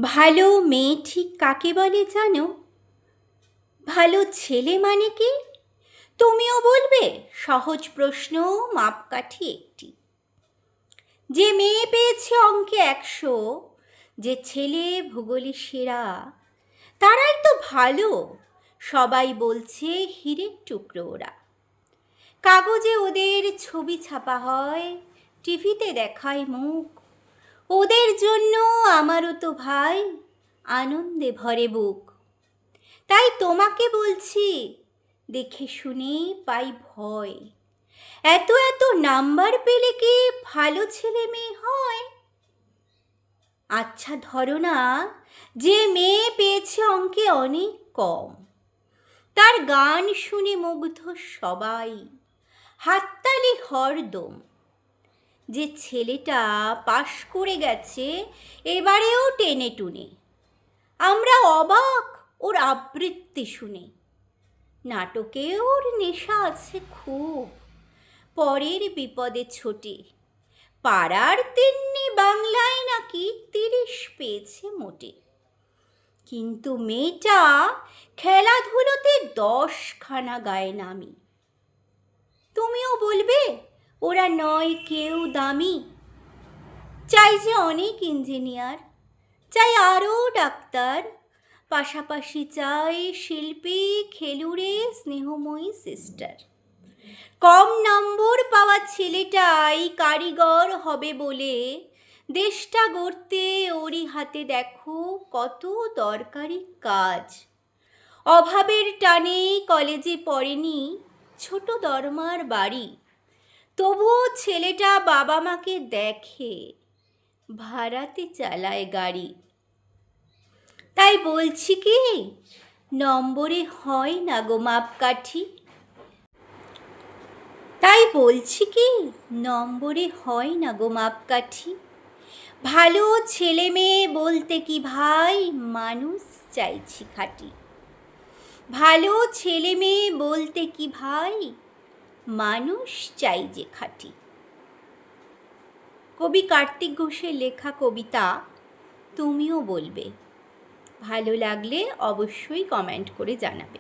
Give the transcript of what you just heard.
ভালো মেয়ে ঠিক কাকে বলে জানো? ভালো ছেলে মানে কি? তুমিও বলবে? সহজ প্রশ্ন, মাপকাঠি একটি। যে মেয়ে পেয়েছে অঙ্কে 100, যে ছেলে ভূগোলে সেরা, তারাই তো ভালো। সবাই বলছে হীরের টুকরো ওরা। কাগজে ওদের ছবি ছাপা হয়, টিভিতে দেখায় মুখ। ওদের জন্য আমারও তো ভাই আনন্দে ভরে বুক। তাই তোমাকে বলছি, দেখে শুনে পাই ভয়। এত এত নাম্বার পেলে কি ভালো ছেলে মেয়ে হয়? আচ্ছা ধরো না, যে মেয়ে পেয়েছে অঙ্কে অনেক কম, তার গান শুনে মুগ্ধ সবাই, হাততালি হরদম। যে ছেলেটা পাশ করে গেছে এবারেও টেনে টুনে, আমরা অবাক ওর আবৃত্তি শুনে। নাটকে ওর নেশা আছে খুব, পরের বিপদে ছোটে। পাড়ার তিন্নি বাংলায় নাকি 30 পেয়েছে মোটে। কিন্তু মেয়েটা খেলাধুলোতে 10খানা গায়ে নামি। তুমিও বলবে ওরা নয় কেউ দামি। চাই যে অনেক ইঞ্জিনিয়ার, চাই আরও ডাক্তার, পাশাপাশি চাই শিল্পী, খেলুড়ে, স্নেহময়ী সিস্টার। কম নম্বর পাওয়া ছেলেটাই কারিগর হবে বলে দেশটা গড়তে ওরই হাতে দেখো কত দরকারি কাজ। অভাবের টানে কলেজে পড়েনি, ছোট দরমার বাড়ি, তবুও ছেলেটা বাবা মাকে দেখে, ভাড়াতে চালায় গাড়ি। তাই বলছি কি, নম্বরে হয় না গো মাপকাঠি। তাই বলছি কি, নম্বরে হয় না গো মাপকাঠি। ভালো ছেলে মেয়ে বলতে কি ভাই, মানুষ চাইছি খাঁটি। ভালো ছেলে মেয়ে বলতে কি ভাই, মানুষ চাই যে খাঁটি। কবি কার্তিক ঘোষের লেখা কবিতা তুমিও বলবে। ভালো লাগলে অবশ্যই কমেন্ট করে জানাবে।